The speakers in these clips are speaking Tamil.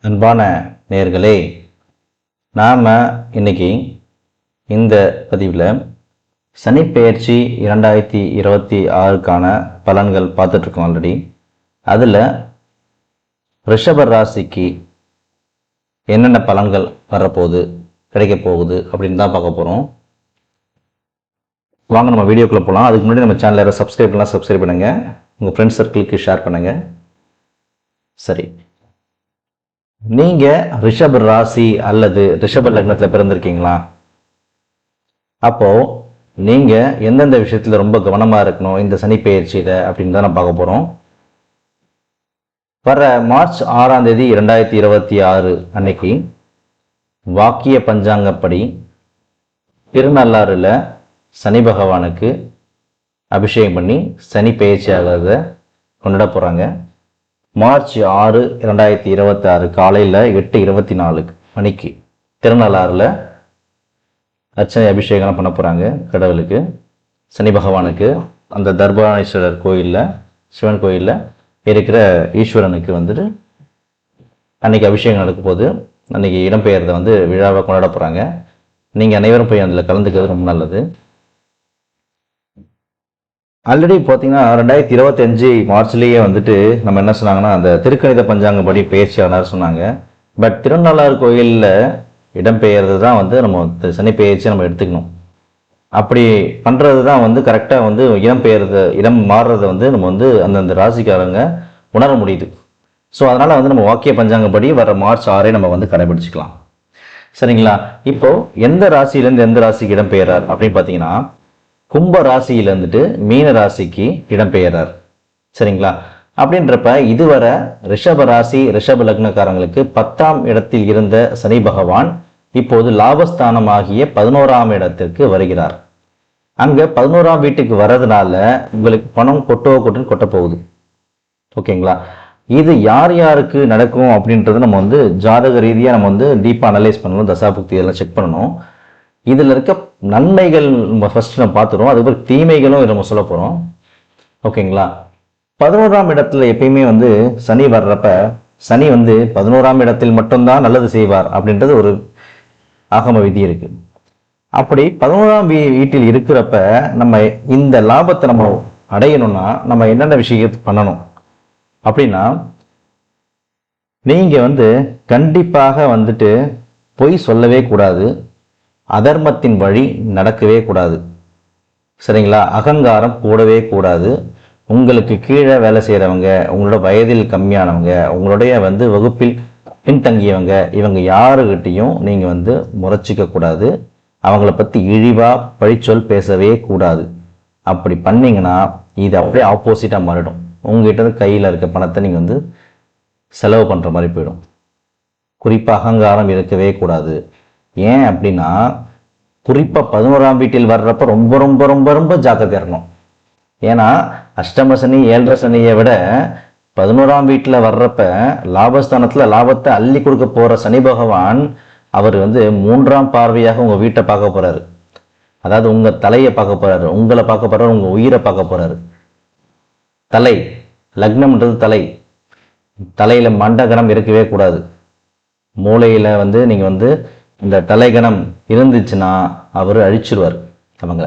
அன்பான நேயர்களே, நாம் இன்னைக்கு இந்த பதிவில் சனிப்பெயர்ச்சி 2026க்கான பலன்கள் பார்த்துட்ருக்கோம். ஆல்ரெடி அதில் ரிஷப ராசிக்கு என்னென்ன பலன்கள் வரப்போகுது, கிடைக்க போகுது அப்படின்னு தான் பார்க்க போகிறோம். வாங்க நம்ம வீடியோக்குள்ளே போகலாம். அதுக்கு முன்னாடி நம்ம சேனலை யாராவது சப்ஸ்கிரைப் பண்ணலாம், சப்ஸ்கிரைப் பண்ணுங்கள், உங்கள் ஃப்ரெண்ட்ஸ் சர்க்கிளுக்கு ஷேர் பண்ணுங்கள். சரி, நீங்கள் ரிஷப ராசி அல்லது ரிஷப லக்னத்தில் பிறந்திருக்கீங்களா? அப்போது நீங்கள் எந்தெந்த விஷயத்தில் ரொம்ப கவனமாக இருக்கணும் இந்த சனி பெயர்ச்சியில் அப்படின்னு தான் நம்ம பார்க்க போகிறோம். வர மார்ச் 6ஆம் தேதி 2026 அன்னைக்கு வாக்கிய பஞ்சாங்கப்படி திருநள்ளாறில் சனி பகவானுக்கு அபிஷேகம் பண்ணி சனி பெயர்ச்சி ஆகிறத கொண்டாட போகிறாங்க. மார்ச் 6, 2026 காலையில் 8:24 மணிக்கு திருநள்ளாறில் அர்ச்சனை அபிஷேகம் பண்ண போகிறாங்க கடவுளுக்கு, சனி பகவானுக்கு. அந்த தர்பாணேஸ்வரர் கோயிலில், சிவன் கோயிலில் இருக்கிற ஈஸ்வரனுக்கு வந்துட்டு அன்றைக்கி அபிஷேகம் நடக்கும் போது அன்றைக்கி இடம்பெயர்தை விழாவை கொண்டாட போகிறாங்க. நீங்கள் அனைவரும் போய் அதில் கலந்துக்கிறது ரொம்ப நல்லது. ஆல்ரெடி பார்த்தீங்கன்னா 2025 மார்ச்லேயே நம்ம என்ன சொன்னாங்கன்னா, அந்த திருக்கணித பஞ்சாங்கப்படி பெயர்ச்சியானார் சொன்னாங்க. பட் திருநள்ளாறு கோயிலில் இடம்பெயர்றது தான் நம்ம சனி பெயர்ச்சி நம்ம எடுத்துக்கணும். அப்படி பண்ணுறது தான் கரெக்டாக இடம் மாறுறதை நம்ம அந்தந்த ராசிக்காரங்க உணர முடியுது. ஸோ அதனால் நம்ம வாக்கிய பஞ்சாங்கப்படி வர மார்ச் 6 நம்ம கடைபிடிச்சிக்கலாம். சரிங்களா? இப்போது எந்த ராசியிலேருந்து எந்த ராசிக்கு இடம்பெயர்றார் அப்படின்னு பார்த்தீங்கன்னா, கும்ப ராசியிலேருந்துட்டு மீன ராசிக்கு இடம்பெயர்றார். சரிங்களா? அப்படின்றப்ப இதுவரை ரிஷப ராசி ரிஷப லக்னக்காரங்களுக்கு 10ஆம் இடத்தில் இருந்த சனி பகவான் இப்போது லாபஸ்தானமாகிய 11ஆம் இடத்திற்கு வருகிறார். அங்கே 11ஆம் வீட்டுக்கு வர்றதுனால உங்களுக்கு பணம் கொட்டுன்னு கொட்ட போகுது. ஓகேங்களா? இது யார் யாருக்கு நடக்கும் அப்படின்றது நம்ம ஜாதக ரீதியாக நம்ம டீப்பாக அனலைஸ் பண்ணணும், தசாபுக்தி எல்லாம் செக் பண்ணணும். இதில் இருக்க நன்மைகள் ஃபர்ஸ்ட் நம்ம பார்த்துருவோம், அதுக்கப்புறம் தீமைகளும் நம்ம சொல்ல போகிறோம். ஓகேங்களா? 11ஆம் இடத்துல எப்பயுமே சனி வர்றப்ப சனி 11ஆம் இடத்தில் மட்டும்தான் நல்லது செய்வார் அப்படின்றது ஒரு ஆகம விதி இருக்கு. அப்படி 11ஆம் வீட்டில் இருக்கிறப்ப நம்ம இந்த லாபத்தை நம்ம அடையணும்னா நம்ம என்னென்ன விஷயத்தை பண்ணணும் அப்படின்னா, நீங்க கண்டிப்பாக பொய் சொல்லவே கூடாது, அதர்மத்தின் வழி நடக்கவே கூடாது. சரிங்களா? அகங்காரம் போடவே கூடாது. உங்களுக்கு கீழே வேலை செய்கிறவங்க, உங்களோட வயதில் கம்மியானவங்க, உங்களுடைய வகுப்பில் பின்தங்கியவங்க, இவங்க யாருக்கிட்டையும் நீங்கள் முறைச்சிக்க கூடாது. அவங்கள பற்றி இழிவாக பழிச்சொல் பேசவே கூடாது. அப்படி பண்ணிங்கன்னா இது அப்படியே ஆப்போசிட்டாக மாறிடும். உங்ககிட்ட கையில் இருக்க பணத்தை நீங்கள் செலவு பண்ணுற மாதிரி போயிடும். குறிப்பாக அகங்காரம் இருக்கவே கூடாது. ஏன் அப்படின்னா, குறிப்பாக 11ஆம் வீட்டில் வர்றப்ப ரொம்ப ரொம்ப ரொம்ப ரொம்ப ஜாக்கிரதையாக இருக்கணும். ஏன்னா அஷ்டம சனி 7.5 சனியை விட 11ஆம் வீட்டில் வர்றப்ப லாபஸ்தானத்தில் லாபத்தை அள்ளி கொடுக்க போகிற சனி பகவான் அவர் 3ஆம் பார்வையாக உங்கள் வீட்டை பார்க்க போகிறாரு. அதாவது உங்கள் தலையை பார்க்க போகிறாரு, உங்களை பார்க்க போகிறாரு, உங்கள் உயிரை பார்க்க போகிறாரு. தலை, லக்னம்ன்றது தலை. தலையில் மண்டகணம் இருக்கவே கூடாது. மூளையில் நீங்கள் இந்த தலைகணம் இருந்துச்சுன்னா அவர் அழிச்சிருவார், அவங்கள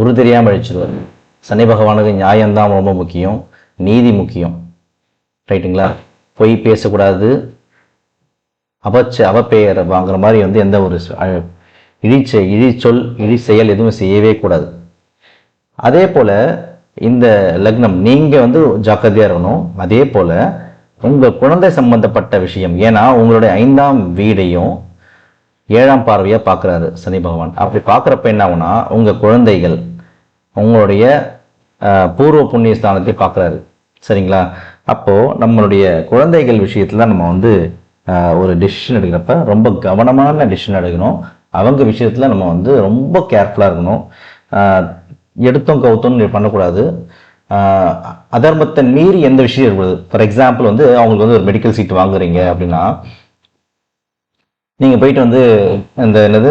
உரு தெரியாமல் அழிச்சிருவார். சனி பகவானுக்கு நியாயம்தான் ரொம்ப முக்கியம், நீதி முக்கியம். ரைட்டுங்களா? பொய் பேசக்கூடாது, அவப்பெயர் வாங்குற மாதிரி எந்த ஒரு இழிச்சொல் இழி செயல் எதுவும் செய்யவே கூடாது. அதே போல் இந்த லக்னம் நீங்கள் ஜாக்கிரதையாக இருக்கணும். அதே போல் உங்கள் குழந்தை சம்பந்தப்பட்ட விஷயம், ஏன்னா உங்களுடைய 5ஆம் வீடையும் 7ஆம் பார்வையாக பார்க்குறாரு சனி பகவான். அப்படி பார்க்குறப்ப என்ன ஆகுனா, உங்கள் குழந்தைகள் உங்களுடைய பூர்வ புண்ணிய ஸ்தானத்தை பார்க்குறாரு. சரிங்களா? அப்போது நம்மளுடைய குழந்தைகள் விஷயத்தில் நம்ம ஒரு டிசிஷன் எடுக்கிறப்ப ரொம்ப கவனமான டிசிஷன் எடுக்கணும். அவங்க விஷயத்தில் நம்ம ரொம்ப கேர்ஃபுல்லாக இருக்கணும். எடுத்தோம் கவுத்தோன்னு பண்ணக்கூடாது. அதர்மத்தை மீறி எந்த விஷயம் இருக்குது. ஃபார் எக்ஸாம்பிள் அவங்களுக்கு ஒரு மெடிக்கல் சீட் வாங்குறீங்க அப்படின்னா, நீங்கள் போயிட்டு இந்த என்னது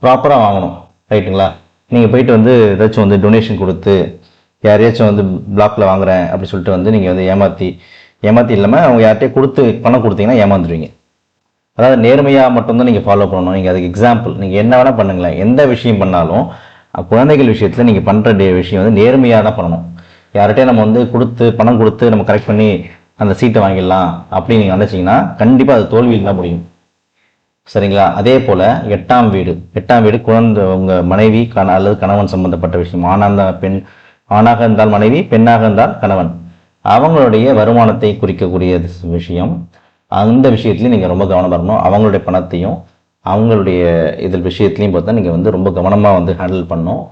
ப்ராப்பராக வாங்கணும். ரைட்டுங்களா? நீங்கள் போயிட்டு ஏதாச்சும் டொனேஷன் கொடுத்து யாரையாச்சும் பிளாக்ல வாங்குறேன் அப்படி சொல்லிட்டு நீங்கள் ஏமாற்றி ஏமாத்தி இல்லாமல் அவங்க யார்கிட்டயே கொடுத்து பணம் கொடுத்தீங்கன்னா ஏமாந்துருவீங்க. அதாவது நேர்மையாக மட்டும்தான் நீங்கள் ஃபாலோ பண்ணணும். நீங்கள் அதுக்கு எக்ஸாம்பிள் நீங்கள் என்ன வேணால் பண்ணுங்களேன், எந்த விஷயம் பண்ணாலும் குழந்தைகள் விஷயத்தில் நீங்கள் பண்ணுற விஷயம் வந்து நேர்மையாக தான் பண்ணணும். யார்கிட்டயே நம்ம வந்து கொடுத்து பணம் கொடுத்து நம்ம கரெக்ட் பண்ணி அந்த சீட்டை வாங்கிடலாம் அப்படின்னு நீங்கள் நினச்சிங்கன்னா கண்டிப்பாக அது தோல்வியில் தான் முடியும். சரிங்களா? அதே போல் எட்டாம் வீடு குழந்தை உங்கள் மனைவி அல்லது கணவன் சம்பந்தப்பட்ட விஷயம். ஆணாக இருந்தால் மனைவி, பெண்ணாக இருந்தால் கணவன், அவங்களுடைய வருமானத்தை குறிக்கக்கூடிய விஷயம். அந்த விஷயத்துலையும் நீங்கள் ரொம்ப கவனமாக இருக்கணும். அவங்களுடைய பணத்தையும் அவங்களுடைய இதில் விஷயத்துலையும் பார்த்தா நீங்கள் வந்து ரொம்ப கவனமாக வந்து ஹேண்டில் பண்ணணும்.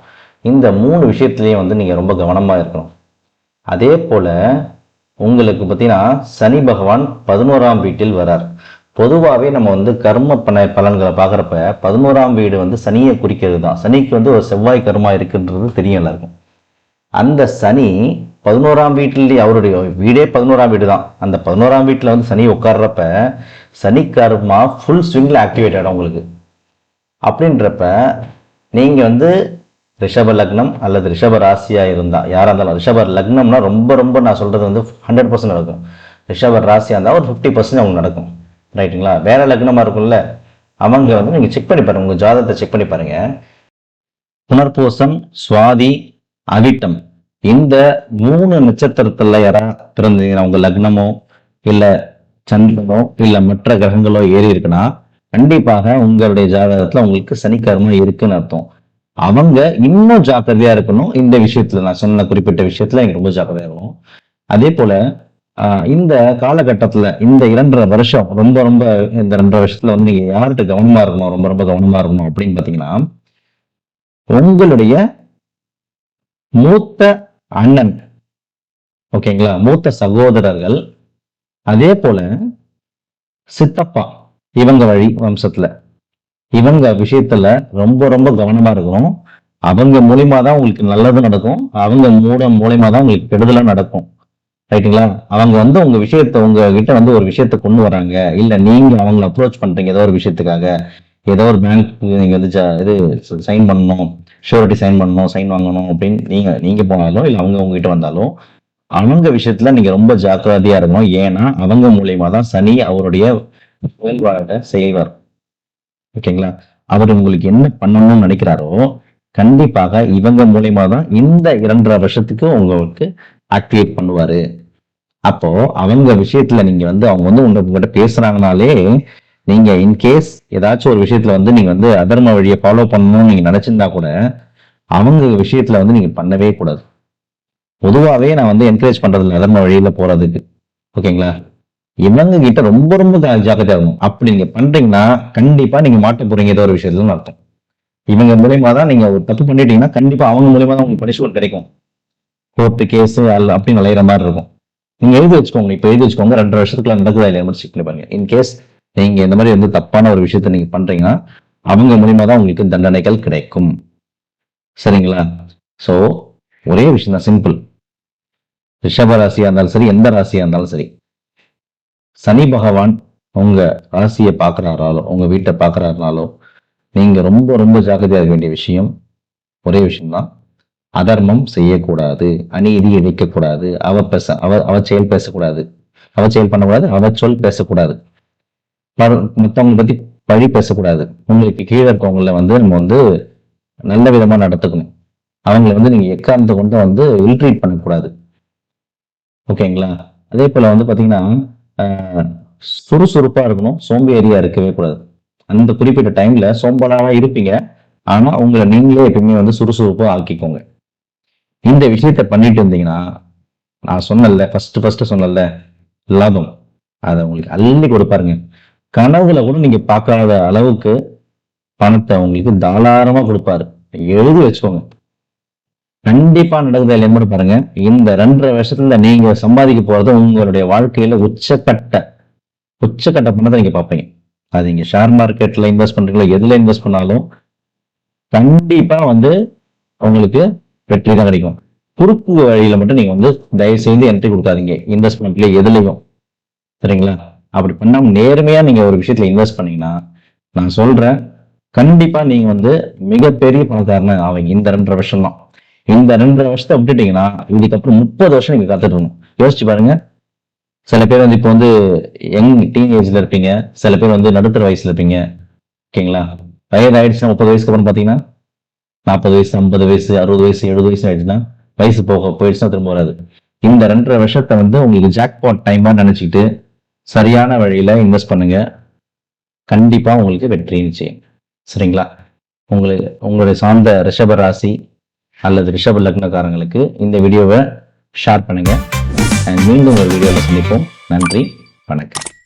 இந்த 3 விஷயத்துலையும் வந்து நீங்கள் ரொம்ப கவனமாக இருக்கணும். அதே போல் உங்களுக்கு பார்த்தீங்கன்னா சனி பகவான் 11ஆம் வீட்டில் வரார். பொதுவாகவே நம்ம வந்து கர்ம பலன்களை பார்க்குறப்ப 11ஆம் வீடு வந்து சனியை குறிக்கிறது தான். சனிக்கு வந்து ஒரு செவ்வாய் கர்மா இருக்குன்றது தெரியும் எல்லாருக்கும். அந்த சனி 11ஆம் வீட்டிலேயே, அவருடைய வீடே 11ஆம் வீடு தான். அந்த 11ஆம் வீட்டில் வந்து சனி உட்கார்றப்ப சனி கர்மா ஃபுல் ஸ்விங்கில் ஆக்டிவேட் ஆகிடும் உங்களுக்கு. அப்படின்றப்ப நீங்கள் வந்து ரிஷப லக்னம் அல்லது ரிஷப ராசியாக இருந்தால், யாராக இருந்தாலும் ரிஷப லக்னம்னா ரொம்ப ரொம்ப நான் சொல்கிறது வந்து 100% நடக்கும். ரிஷப ராசியாக இருந்தால் ஒரு 50% அவங்க நடக்கும். ரைட்டுங்களா? வேற லக்னமாக இருக்கும்ல, அவங்க வந்து நீங்கள் செக் பண்ணி பாருங்கள், உங்கள் ஜாதகத்தை செக் பண்ணி பாருங்கள். புனர்பூசம், சுவாதி, அவிட்டம், இந்த 3 நட்சத்திரத்தில் யாராவது பிறந்தீங்கன்னா, உங்கள் லக்னமோ இல்லை சந்திரனோ இல்லை மற்ற கிரகங்களோ ஏறி இருக்குன்னா கண்டிப்பாக உங்களுடைய ஜாதகத்தில் உங்களுக்கு சனிக்கர்மா இருக்குன்னு அர்த்தம். அவங்க இன்னும் ஜாக்கிரதையா இருக்கணும். இந்த விஷயத்துல நான் சொன்ன குறிப்பிட்ட விஷயத்துல எனக்கு ரொம்ப ஜாக்கிரதையா இருக்கணும். அதே போல இந்த காலகட்டத்துல இந்த 2.5 வருஷம் ரொம்ப ரொம்ப இந்த 2.5 வருஷத்துல வந்து நீங்க யார்கிட்ட கவனமா இருக்கணும், ரொம்ப ரொம்ப கவனமா இருக்கணும் அப்படின்னு பாத்தீங்கன்னா, உங்களுடைய மூத்த அண்ணன், ஓகேங்களா, மூத்த சகோதரர்கள், அதே போல சித்தப்பா, இவங்க வழி வம்சத்துல இவங்க விஷயத்துல ரொம்ப ரொம்ப கவனமா இருக்கணும். அவங்க மூலியமா தான் உங்களுக்கு நல்லது நடக்கும், அவங்க மூலியமா தான் உங்களுக்கு கெடுதலாம் நடக்கும். ரைட்டுங்களா? அவங்க வந்து உங்க விஷயத்த உங்ககிட்ட வந்து ஒரு விஷயத்த கொண்டு வராங்க, இல்ல நீங்க அவங்களை அப்ரோச் பண்றீங்க ஏதோ ஒரு விஷயத்துக்காக, ஏதோ ஒரு பேங்க் நீங்க வந்து இது சைன் பண்ணணும், ஷூரிட்டி சைன் பண்ணணும், சைன் வாங்கணும் அப்படின்னு நீங்க போனாலும் இல்ல அவங்க உங்ககிட்ட வந்தாலும் அவங்க விஷயத்துல நீங்க ரொம்ப ஜாக்கிரதையா இருக்கணும். ஏன்னா அவங்க மூலியமா தான் சனி அவருடைய செயல்பாட செய்வார். ஓகேங்களா? அவர் உங்களுக்கு என்ன பண்ணணும்னு நினைக்கிறாரோ கண்டிப்பாக இவங்க மூலியமா தான் இந்த 2.5 வருஷத்துக்கு உங்களுக்கு ஆக்டிவேட் பண்ணுவாரு. அப்போ அவங்க விஷயத்துல நீங்க வந்து அவங்க வந்து உங்ககிட்ட பேசுறாங்கனாலே, நீங்க இன்கேஸ் ஏதாச்சும் ஒரு விஷயத்துல வந்து நீங்க வந்து அதர்ம வழியை ஃபாலோ பண்ணணும்னு நீங்க நினைச்சிருந்தா கூட அவங்க விஷயத்துல வந்து நீங்க பண்ணவே கூடாது. பொதுவாகவே நான் வந்து என்கரேஜ் பண்றது அதர்ம வழியில போறதுக்கு. ஓகேங்களா? இவங்க கிட்ட ரொம்ப ரொம்ப ஜாக்கிரதையா இருக்கணும். அப்படி நீங்க பண்றீங்கன்னா கண்டிப்பா நீங்க மாட்ட போறீங்க ஏதோ ஒரு விஷயத்துல அர்த்தம். இவங்க மூலியமா தான் நீங்க ஒரு தப்பு பண்ணிட்டீங்கன்னா கண்டிப்பா அவங்க மூலியமா தான் உங்களுக்கு பனிஷ்மெண்ட் கிடைக்கும். கோர்ட்டு கேஸ் அப்படின்னு அலையிற மாதிரி இருக்கும். நீங்க எழுதி வச்சுக்கோங்க, இப்ப எழுதி வச்சுக்கோங்க, 2.5 வருஷத்துக்குள்ள நடக்குதா இல்லையா செக் பண்ணி பாருங்க. இன்கேஸ் நீங்க இந்த மாதிரி வந்து தப்பான ஒரு விஷயத்த நீங்க பண்றீங்கன்னா அவங்க மூலியமா தான் உங்களுக்கு தண்டனைகள் கிடைக்கும். சரிங்களா? சோ ஒரே விஷயம் தான், சிம்பிள். ரிஷப ராசியா இருந்தாலும் சரி, எந்த ராசியா இருந்தாலும் சரி, சனி பகவான் உங்க ராசியை பார்க்கறாராலோ, உங்க வீட்டை பார்க்கறாருனாலோ நீங்க ரொம்ப ரொம்ப ஜாக்கிரதையா இருக்க வேண்டிய விஷயம் ஒரே விஷயம்தான். அதர்மம் செய்யக்கூடாது, அநீதி இழைக்கக்கூடாது, அவ செயல் பேசக்கூடாது, அவ செயல் பண்ணக்கூடாது, அவ சொல் பேசக்கூடாது, மற்றவங்களை பத்தி பழி பேசக்கூடாது. உங்களுக்கு கீழே இருக்கவங்கள வந்து நம்ம வந்து நல்ல விதமா நடத்துக்கணும். அவங்களை வந்து நீங்க எக்காரணத்தை கொண்டு வந்து இல்ட்ரீட் பண்ணக்கூடாது. ஓகேங்களா? அதே போல வந்து பாத்தீங்கன்னா சுறுசுறுப்பா இருக்கணும், சோம்பேறியா இருக்கவே கூடாது. அந்த குறிப்பிட்ட டைம்ல சோம்பலாவா இருப்பீங்க, ஆனா உங்களை நீங்களே எப்பவுமே வந்து சுறுசுறுப்பா ஆக்கிக்கோங்க. இந்த விஷயத்த பண்ணிட்டு இருந்தீங்கன்னா நான் சொன்னல ஃபர்ஸ்ட் சொன்னல லாபம் அதை உங்களுக்கு அள்ளி கொடுப்பாருங்க. கனவுல கூட நீங்க பார்க்காத அளவுக்கு பணத்தை உங்களுக்கு தாராளமா கொடுப்பாரு. எழுதி வச்சுக்கோங்க. கண்டிப்பா நடக்குதா இல்லைன்னு பாருங்க. இந்த 2.5 வருஷத்துல நீங்க சம்பாதிக்க போறது உங்களுடைய வாழ்க்கையில உச்சக்கட்ட பணத்தை நீங்க பார்ப்பீங்க. அது நீங்க ஷேர் மார்க்கெட்ல இன்வெஸ்ட் பண்றீங்களோ, எதுல இன்வெஸ்ட் பண்ணாலும் கண்டிப்பா வந்து உங்களுக்கு வெற்றி தான் கிடைக்கும். குறுக்கு வழியில மட்டும் நீங்க வந்து தயவு செய்து என்ட்ரி கொடுக்காதீங்க இன்வெஸ்ட்மெண்ட்ல எதுலையும். சரிங்களா? அப்படி பண்ணாம நேர்மையா நீங்க ஒரு விஷயத்துல இன்வெஸ்ட் பண்ணீங்கன்னா நான் சொல்றேன், கண்டிப்பா நீங்க வந்து மிகப்பெரிய பணக்காரன் ஆவீங்க. இந்த 2.5 வருஷம் தான். இந்த 2.5 வருஷத்தை விட்டுட்டீங்கன்னா இதுக்கப்புறம் 30 வருஷம் நீங்க காத்துட்டு இருக்கணும். யோசிச்சு பாருங்க. சில பேர் வந்து இப்போ வந்து யங் டீனேஜ்ல இருப்பீங்க, சில பேர் வந்து நடுத்தர வயசுல இருப்பீங்க. ஓகேங்களா? வயது ஆயிடுச்சுன்னா 30 வயசுக்கு அப்புறம் பார்த்தீங்கன்னா 40 வயசு, 50 வயசு, 60 வயசு, 70 வயசு ஆயிடுச்சுன்னா வயசு போயிடுச்சுன்னா திரும்ப வராது. இந்த 2.5 வருஷத்தை வந்து உங்களுக்கு ஜாக்பாட் டைமா நினைச்சுக்கிட்டு சரியான வழியில இன்வெஸ்ட் பண்ணுங்க. கண்டிப்பா உங்களுக்கு வெற்றி நிச்சயம். சரிங்களா? உங்களுடைய சார்ந்த ரிஷப ராசி அல்லது ரிஷப லக்னக்காரங்களுக்கு இந்த வீடியோவை ஷேர் பண்ணுங்க. மீண்டும் ஒரு வீடியோவில் சந்திப்போம். நன்றி, வணக்கம்.